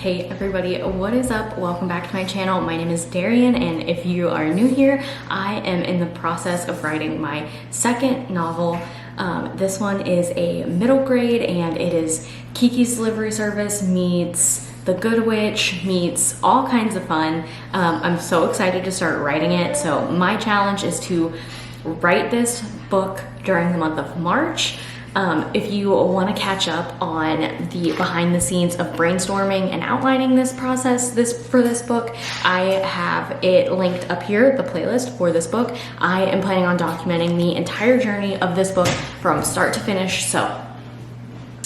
Hey everybody, what is up? Welcome back to my channel. My name is Darian, and if you are new here, I am in the process of writing my second novel. This one is a middle grade, and it is Kiki's Delivery Service meets The Good Witch meets all kinds of fun. I'm so excited to start writing it. So my challenge is to write this book during the month of March. If you want to catch up on the behind the scenes of brainstorming and outlining this process for this book, I have it linked up here, the playlist for this book. I am planning on documenting the entire journey of this book from start to finish. So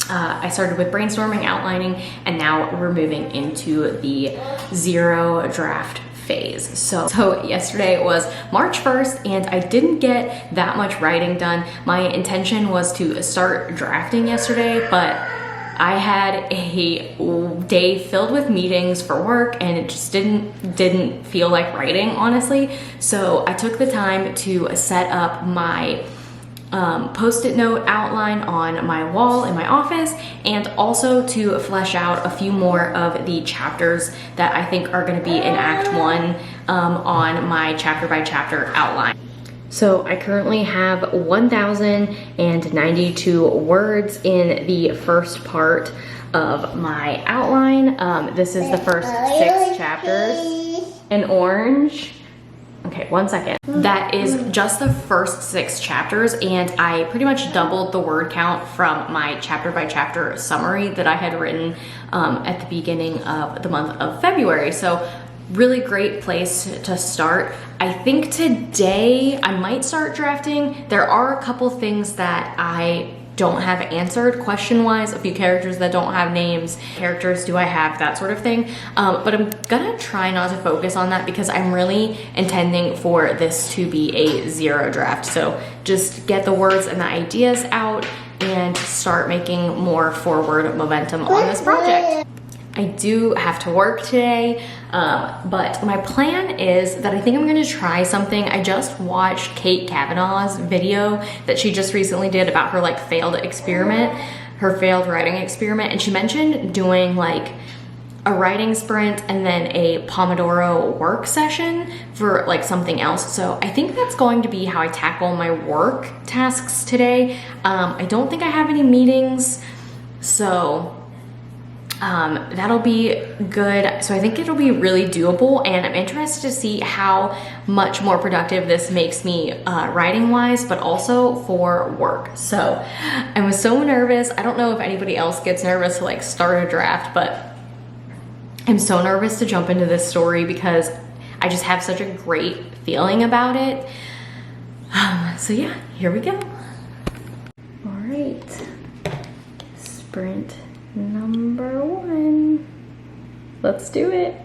I started with brainstorming, outlining, and now we're moving into the zero draft phase. So yesterday was March 1st and I didn't get that much writing done. My intention was to start drafting yesterday, but I had a day filled with meetings for work and it just didn't feel like writing, honestly. So I took the time to set up my post-it note outline on my wall in my office, and also to flesh out a few more of the chapters that I think are going to be in Act 1 on my chapter by chapter outline. So I currently have 1,092 words in the first part of my outline. This is the first 6 chapters. An orange. Okay, 1 second. That is just the first 6 chapters, and I pretty much doubled the word count from my chapter by chapter summary that I had written at the beginning of the month of February. So really great place to start. I think today I might start drafting. There are a couple things that I don't have answered question-wise, a few characters that don't have names, characters do I have, that sort of thing. But I'm gonna try not to focus on that because I'm really intending for this to be a zero draft. So just get the words and the ideas out and start making more forward momentum on this project. I do have to work today, but my plan is that I think I'm gonna try something. I just watched Kate Kavanaugh's video that she just recently did about her like failed experiment, her failed writing experiment, and she mentioned doing like a writing sprint and then a Pomodoro work session for like something else. So I think that's going to be how I tackle my work tasks today. I don't think I have any meetings, so that'll be good. So I think it'll be really doable, and I'm interested to see how much more productive this makes me writing wise, but also for work. So I was so nervous. I don't know if anybody else gets nervous to like start a draft, but I'm so nervous to jump into this story because I just have such a great feeling about it. So yeah, here we go. All right, sprint number 1. Let's do it.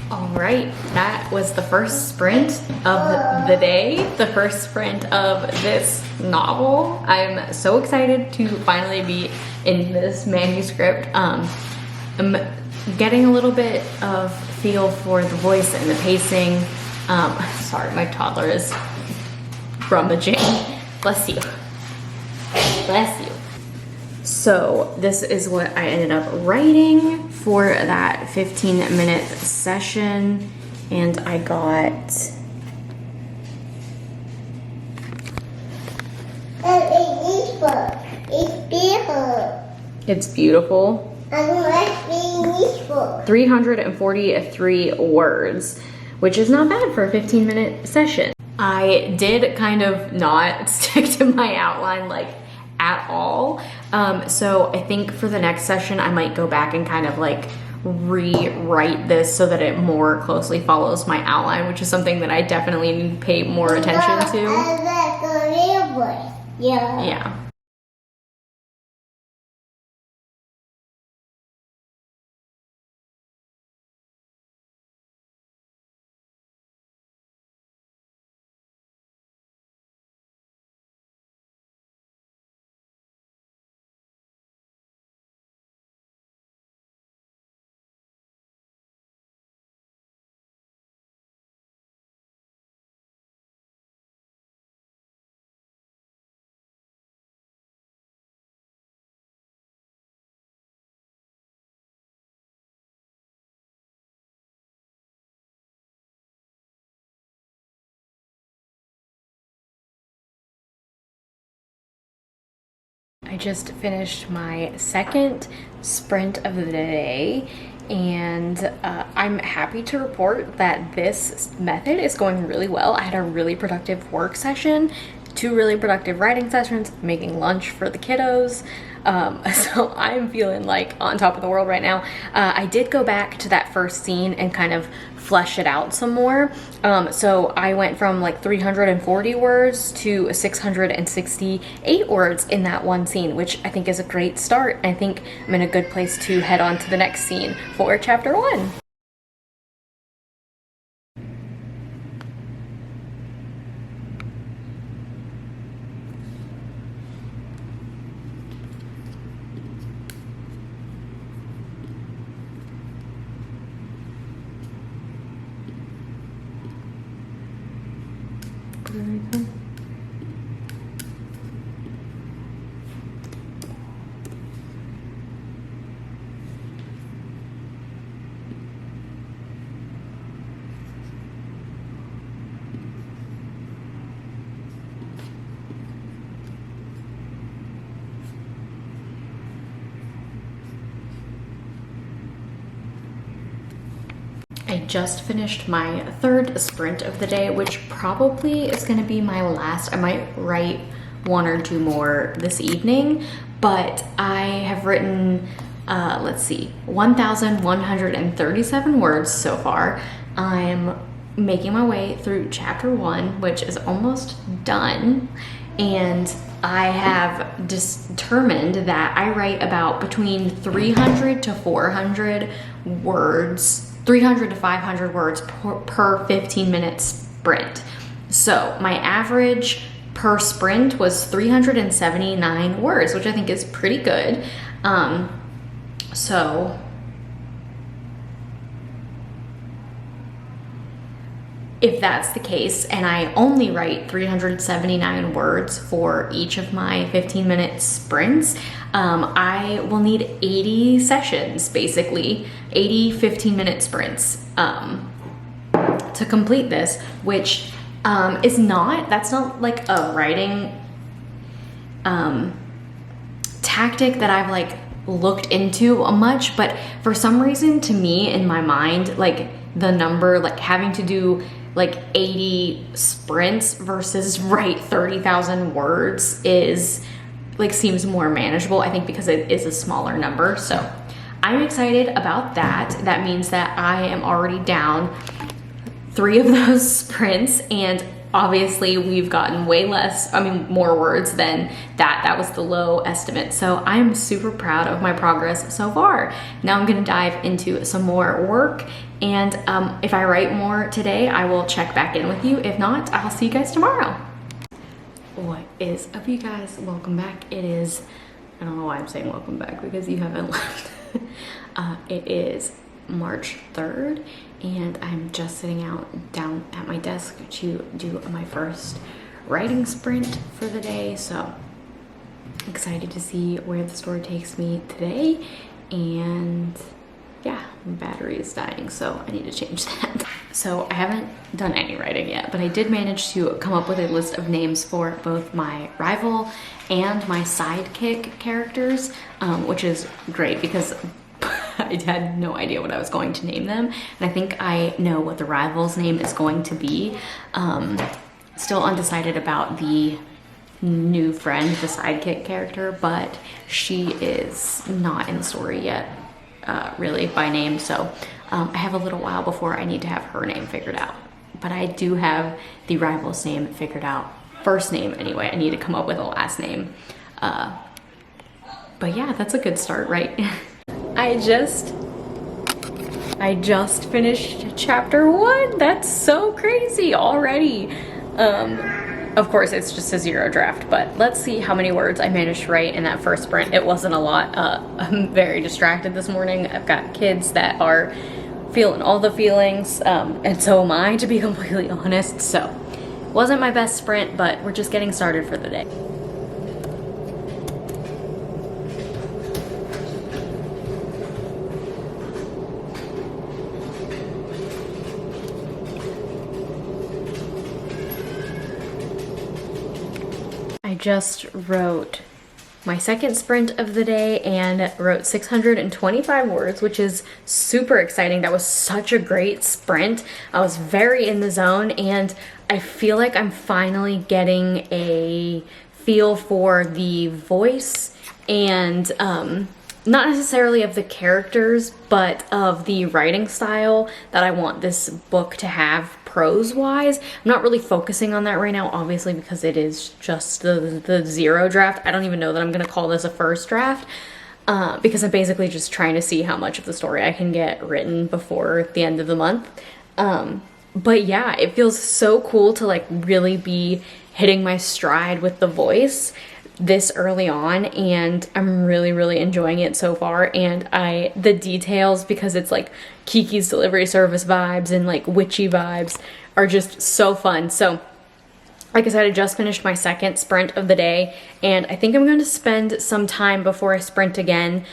All right, that was the first sprint of the day, the first sprint of this novel. I'm so excited to finally be in this manuscript. I'm getting a little bit of feel for the voice and the pacing. Sorry, my toddler is rummaging. Bless you. Bless you. So this is what I ended up writing for that 15-minute session, and I got it's beautiful. I don't like reading this book. 343 words, which is not bad for a 15-minute session. I did kind of not stick to my outline like at all. So I think for the next session, I might go back and kind of like rewrite this so that it more closely follows my outline, which is something that I definitely need to pay more attention to. Yeah. I just finished my second sprint of the day, and I'm happy to report that this method is going really well. I had a really productive work session, 2 really productive writing sessions, making lunch for the kiddos. So I'm feeling like on top of the world right now. I did go back to that first scene and kind of flesh it out some more. So I went from like 340 words to 668 words in that one scene, which I think is a great start. I think I'm in a good place to head on to the next scene for chapter 1. I just finished my third sprint of the day, which probably is going to be my last. I might write 1 or 2 more this evening, but I have written, let's see, 1,137 words so far. I'm making my way through chapter 1, which is almost done, and I have determined that I write about between 300 to 400 words, 300 to 500 words per 15-minute sprint. So my average per sprint was 379 words, which I think is pretty good. So if that's the case, and I only write 379 words for each of my 15-minute sprints, I will need 80 sessions, basically, 80 15-minute sprints to complete this, which that's not like a writing tactic that I've like looked into much, but for some reason to me in my mind, like the number, like having to do like 80 sprints versus write 30,000 words is like seems more manageable, I think, because it is a smaller number. So I'm excited about that. That means that I am already down 3 of those sprints, and obviously we've gotten way less, more words than that. That was the low estimate. So I'm super proud of my progress so far. Now I'm gonna dive into some more work, and if I write more today, I will check back in with you. If not, I'll see you guys tomorrow. What is up, you guys? Welcome back. It is, I don't know why I'm saying welcome back, because you haven't left. It is March 3rd, and I'm just sitting down at my desk to do my first writing sprint for the day. So excited to see where the story takes me today. And yeah, my battery is dying, so I need to change that. So I haven't done any writing yet, but I did manage to come up with a list of names for both my rival and my sidekick characters, which is great because I had no idea what I was going to name them. And I think I know what the rival's name is going to be. Still undecided about the new friend, the sidekick character, but she is not in the story yet, really, by name. So I have a little while before I need to have her name figured out. But I do have the rival's name figured out. First name, anyway. I need to come up with a last name. But yeah, that's a good start, right? I just finished chapter 1. That's so crazy already. Of course, it's just a 0 draft, but let's see how many words I managed to write in that first sprint. It wasn't a lot. I'm very distracted this morning. I've got kids that are feeling all the feelings, and so am I, to be completely honest. So, wasn't my best sprint, but we're just getting started for the day. I just wrote my second sprint of the day and wrote 625 words, which is super exciting. That was such a great sprint. I was very in the zone, and I feel like I'm finally getting a feel for the voice and not necessarily of the characters, but of the writing style that I want this book to have prose-wise. I'm not really focusing on that right now, obviously, because it is just the zero draft. I don't even know that I'm going to call this a first draft, because I'm basically just trying to see how much of the story I can get written before the end of the month. But yeah, it feels so cool to like really be hitting my stride with the voice this early on, and I'm really enjoying it so far. And the details, because it's like Kiki's Delivery Service vibes and like witchy vibes, are just so fun. So like I said, I just finished my second sprint of the day, and I think I'm going to spend some time before I sprint again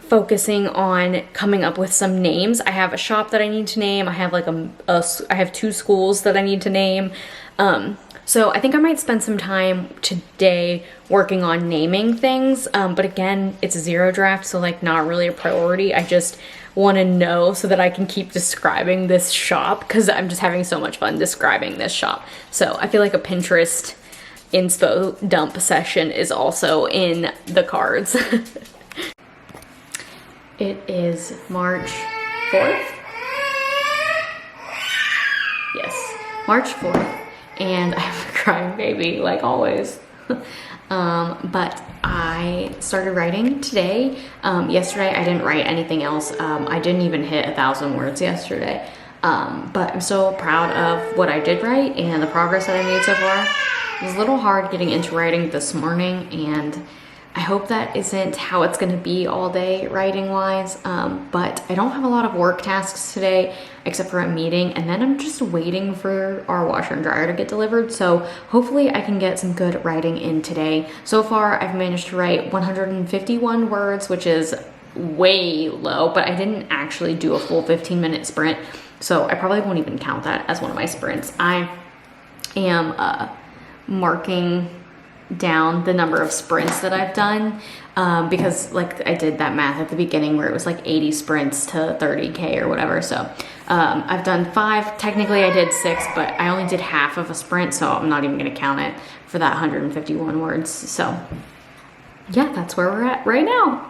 focusing on coming up with some names. I have a shop that I need to name. I have like I have 2 schools that I need to name. So I think I might spend some time today working on naming things, but again, it's a zero draft, so like not really a priority. I just want to know so that I can keep describing this shop, because I'm just having so much fun describing this shop. So I feel like a Pinterest inspo dump session is also in the cards. It is March 4th. Yes, March 4th. And I have a crying baby, like always. But I started writing today. Yesterday I didn't write anything else. I didn't even hit 1,000 words yesterday. But I'm so proud of what I did write and the progress that I made so far. It was a little hard getting into writing this morning, and I hope that isn't how it's going to be all day writing wise, but I don't have a lot of work tasks today except for a meeting, and then I'm just waiting for our washer and dryer to get delivered, so hopefully I can get some good writing in today. So far I've managed to write 151 words, which is way low, but I didn't actually do a full 15-minute sprint, so I probably won't even count that as one of my sprints. I am marking down the number of sprints that I've done, because like I did that math at the beginning where it was like 80 sprints to 30K or whatever. So I've done 5. Technically I did 6, but I only did half of a sprint, so I'm not even going to count it for that 151 words. So yeah, that's where we're at right now.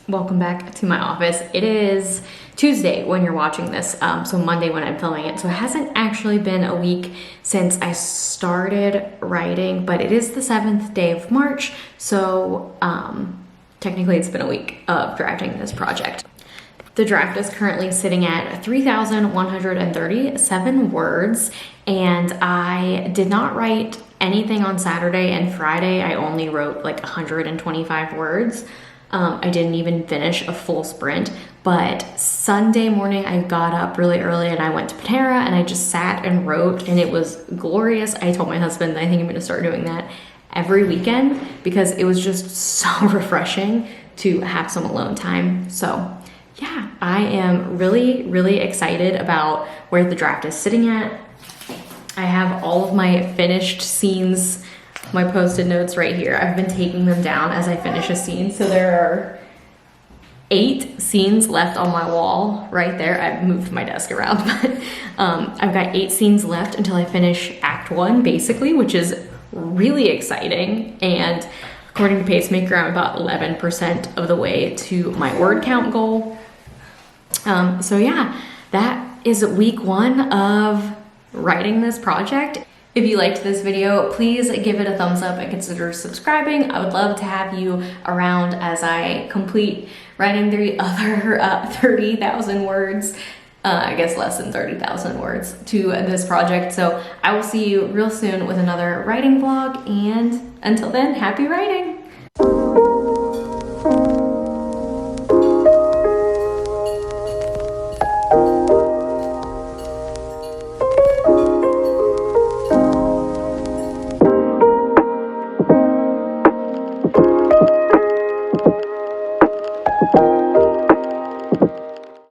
Welcome back to my office. It is Tuesday when you're watching this, so Monday when I'm filming it. So it hasn't actually been a week since I started writing, but it is the 7th day of March, so technically it's been a week of drafting this project. The draft is currently sitting at 3,137 words, and I did not write anything on Saturday and Friday. I only wrote like 125 words. I didn't even finish a full sprint, but Sunday morning I got up really early and I went to Panera and I just sat and wrote, and it was glorious. I told my husband that I think I'm gonna start doing that every weekend because it was just so refreshing to have some alone time. So yeah, I am really excited about where the draft is sitting at. I have all of my finished scenes, my post-it notes right here. I've been taking them down as I finish a scene. So there are 8 scenes left on my wall right there. I've moved my desk around, but I've got 8 scenes left until I finish Act 1, basically, which is really exciting. And according to Pacemaker, I'm about 11% of the way to my word count goal. So yeah, that is week 1 of writing this project. If you liked this video, please give it a thumbs up and consider subscribing. I would love to have you around as I complete writing the other 30,000 words, I guess less than 30,000 words to this project. So I will see you real soon with another writing vlog, and until then, happy writing.